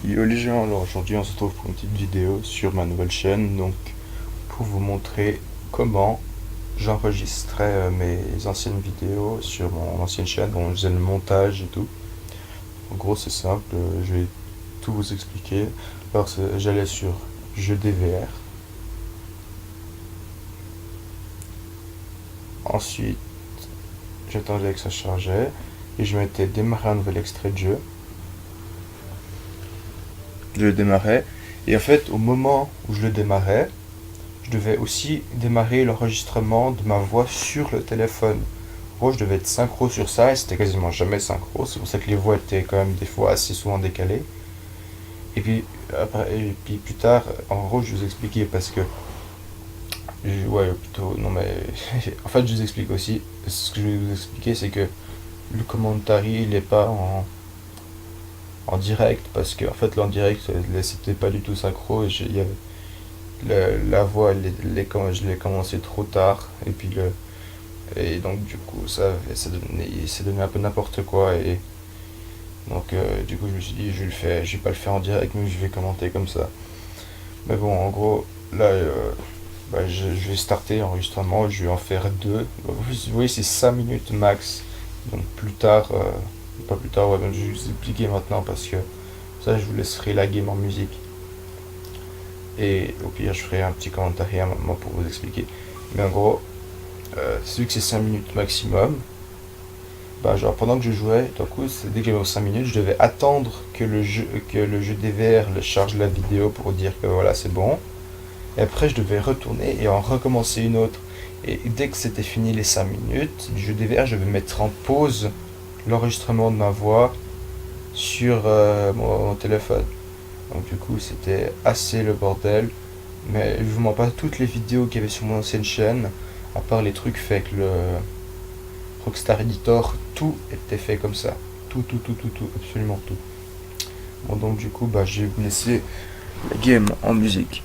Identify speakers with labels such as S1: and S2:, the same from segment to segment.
S1: Yo les gens, alors aujourd'hui on se retrouve pour une petite vidéo sur ma nouvelle chaîne, donc pour vous montrer comment j'enregistrais mes anciennes vidéos sur mon ancienne chaîne, dont je faisais le montage et tout. En gros c'est simple, je vais tout vous expliquer. Alors j'allais sur Jeux DVR, ensuite j'attendais que ça chargeait et je mettais démarrer un nouvel extrait de jeu. Je le démarrais et en fait au moment où je le démarrais, je devais aussi démarrer l'enregistrement de ma voix sur le téléphone. En gros, je devais être synchro sur ça et c'était quasiment jamais synchro. C'est pour ça que les voix étaient quand même des fois assez souvent décalées. Et puis plus tard, en gros, je vous expliquais parce que. Ouais, plutôt. Non, mais. En fait, je vous explique aussi. Ce que je vais vous expliquer, c'est que le commentary, il n'est pas en direct parce que, en fait, là en direct, c'était pas du tout synchro. Il y avait la voix, je l'ai commencé trop tard et donc du coup ça donnait un peu n'importe quoi et donc du coup je me suis dit je vais pas le faire en direct mais je vais commenter comme ça. Mais bon en gros là je vais starter l'enregistrement, je vais en faire deux. Vous voyez c'est 5 minutes max, donc plus tard pas plus tard, ouais, donc je vais vous expliquer maintenant parce que ça je vous laisserai la game en musique. Et au pire, je ferai un petit commentaire à un moment pour vous expliquer. Mais en gros, vu que c'est 5 minutes maximum, bah genre pendant que je jouais, d'un coup, dès que j'avais 5 minutes, je devais attendre que le jeu DVR le charge la vidéo pour dire que voilà, c'est bon. Et après, je devais retourner et en recommencer une autre. Et dès que c'était fini les 5 minutes du jeu DVR, je devais mettre en pause l'enregistrement de ma voix sur mon téléphone. Donc du coup c'était assez le bordel. Mais je vous montre pas toutes les vidéos qu'il y avait sur mon ancienne chaîne, à part les trucs faits avec le Rockstar Editor, tout était fait comme ça. Tout, absolument tout. Bon donc du coup je vais vous laisser la game en musique.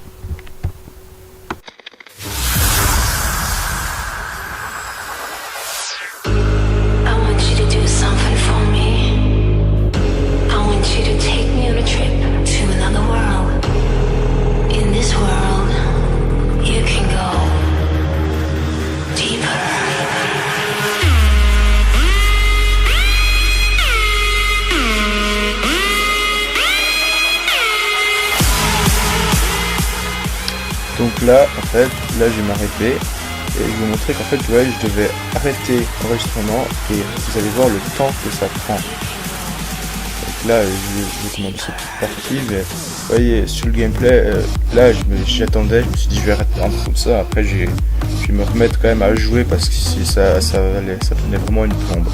S1: Donc là, en fait, là je vais m'arrêter et je vais vous montrer qu'en fait, ouais, je devais arrêter l'enregistrement et vous allez voir le temps que ça prend. Donc là, je vais commencer cette petite partie, mais vous voyez, sur le gameplay, là j'attendais, je me suis dit je vais arrêter un peu comme ça, après je vais me remettre quand même à jouer parce que si ça prenait vraiment une plombe.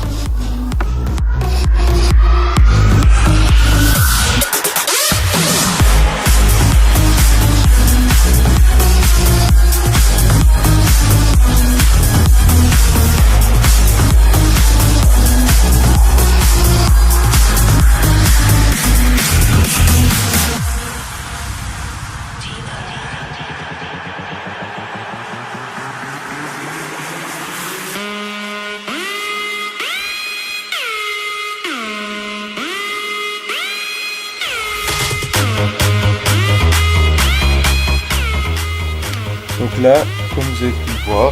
S1: Donc là, comme vous avez pu le voir,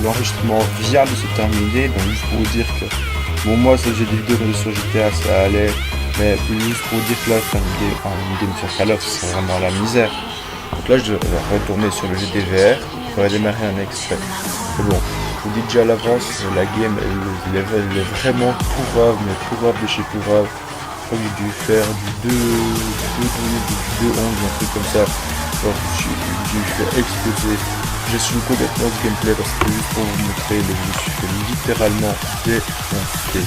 S1: l'enregistrement vient de se terminer. Donc juste pour vous dire que, bon moi ça j'ai des vidéos comme sur GTA ça allait, mais juste pour vous dire que là faire une game sur Call of c'est vraiment la misère. Donc là je vais retourner sur le GDVR, je vais démarrer un extrait. Mais bon, je vous dis déjà à l'avance, la game elle est vraiment pourrave, mais pourrave de chez pourrave. Je crois que j'ai dû faire du 2.11, un truc comme ça. Alors, j'ai fait exploser. J'assume complètement ce gameplay parce que juste pour vous montrer, je me suis fait littéralement défoncer.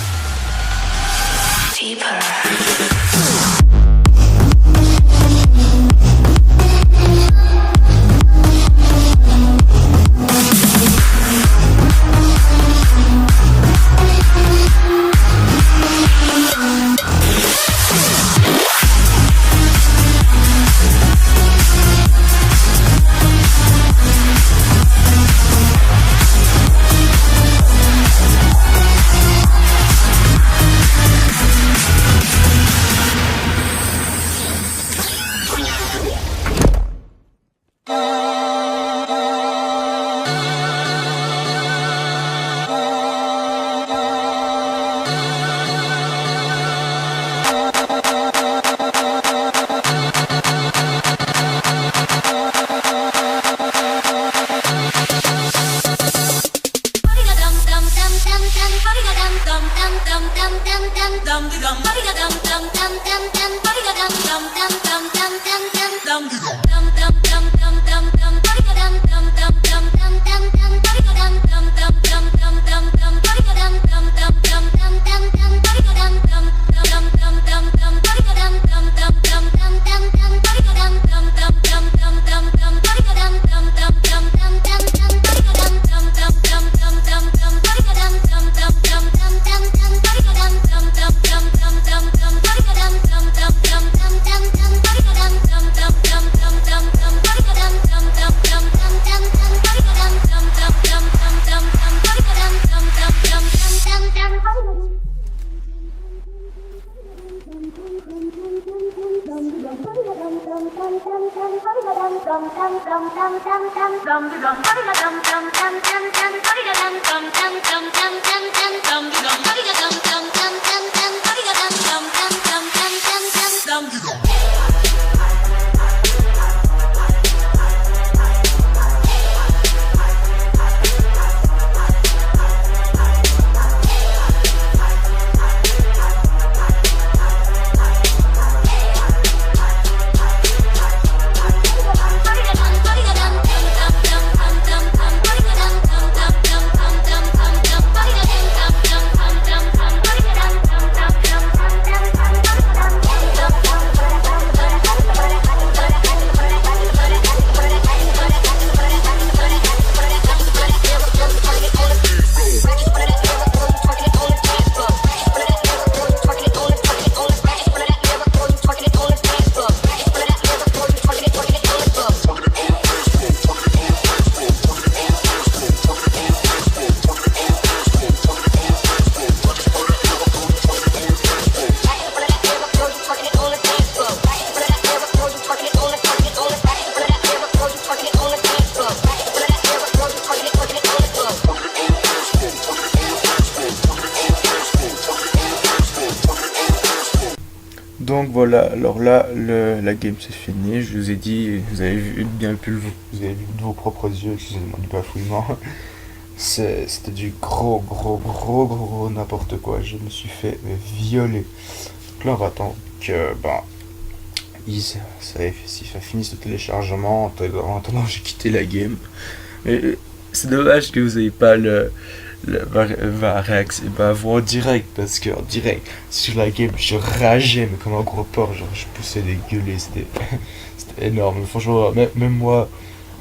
S1: Donc voilà, alors là, la game c'est fini, je vous ai dit, vous avez bien pu vous avez vu de vos propres yeux, excusez-moi du bafouillement. C'était du gros n'importe quoi, je me suis fait violer. Donc là on va attendre que, ça finisse le téléchargement, en attendant j'ai quitté la game. Mais c'est dommage que vous n'ayez pas ma voix en direct, parce que en direct sur la game je rageais mais comme un gros porc, genre je poussais des gueulets, c'était c'était énorme. Franchement même moi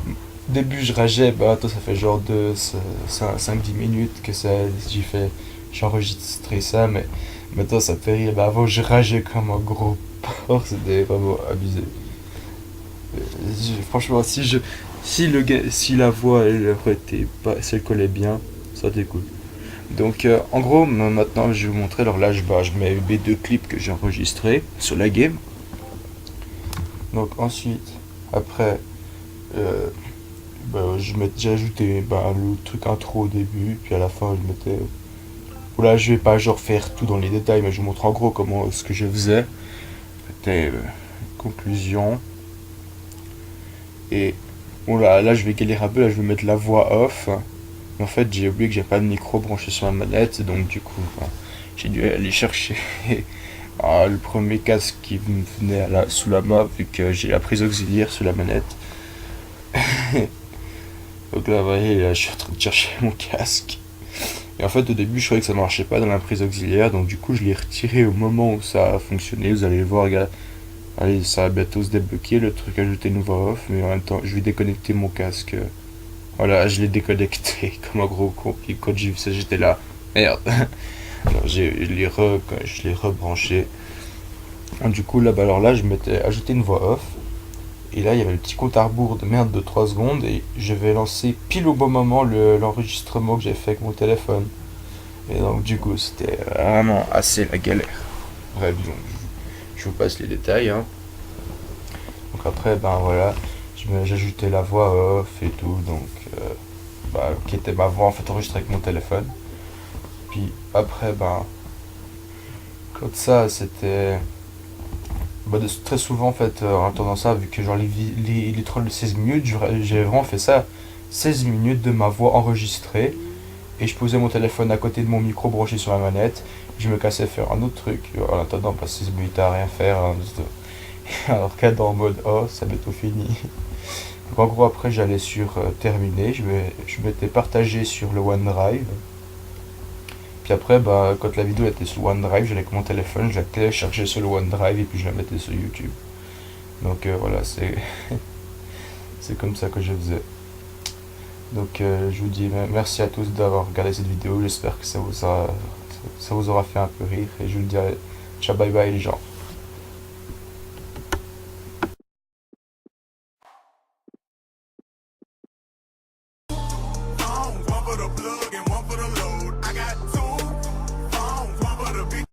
S1: au début je rageais, toi ça fait genre 5-10 minutes que j'ai enregistré ça, mais maintenant ça me fait rire. Avant je rageais comme un gros porc, c'était vraiment abusé. Franchement si la voix elle aurait été pas, si elle collait bien, ça aurait été cool. Donc en gros maintenant je vais vous montrer. Alors là je mets mes 2 clips que j'ai enregistrés sur la game. Donc ensuite après j'ai ajouté le truc intro au début, puis à la fin je mettais. Voilà, je vais pas genre faire tout dans les détails, mais je vous montre en gros comment ce que je faisais. C'était conclusion. Et bon là je vais galérer un peu, là je vais mettre la voix off. Mais en fait j'ai oublié que j'ai pas de micro branché sur la manette, donc du coup j'ai dû aller chercher le premier casque qui me venait sous la main, vu que j'ai la prise auxiliaire sur la manette. Donc là, vous voyez, là, je suis en train de chercher mon casque. Et en fait, au début, je croyais que ça marchait pas dans la prise auxiliaire, donc du coup, je l'ai retiré au moment où ça a fonctionné. Vous allez le voir, regarde. Allez, ça va bientôt se débloquer, le truc ajouter une voix off, mais en même temps, je vais déconnecter mon casque. Voilà, je l'ai déconnecté comme un gros con. Et quand j'ai vu ça, j'étais là. Merde. Alors, je l'ai rebranché. Du coup, là, alors là, je m'étais ajouté une voix off. Et là, il y avait le petit compte à rebours de merde de 3 secondes. Et je vais lancer pile au bon moment l'enregistrement que j'ai fait avec mon téléphone. Et donc, du coup, c'était vraiment assez la galère. Bref, donc, je vous passe les détails. Hein. Donc, après, voilà, j'ajoutais la voix off et tout. Donc, qui était ma voix en fait enregistrée avec mon téléphone. Puis après, comme ça, c'était. Très souvent en fait en entendant ça, vu que genre les trolls de 16 minutes, j'ai vraiment fait ça 16 minutes de ma voix enregistrée, et je posais mon téléphone à côté de mon micro branché sur la manette, je me cassais faire un autre truc en attendant parce que je me à rien faire, hein, alors qu'être en mode oh ça m'est tout fini. Donc en gros après j'allais sur terminer, je m'étais partagé sur le OneDrive. Puis après bah quand la vidéo était sur OneDrive, j'allais avec mon téléphone, je la téléchargeais sur le OneDrive et puis je la mettais sur YouTube. Donc voilà, c'est comme ça que je faisais. Donc je vous dis merci à tous d'avoir regardé cette vidéo, j'espère que ça vous aura fait un peu rire et je vous dis ciao bye bye les gens.
S2: One for the plug and one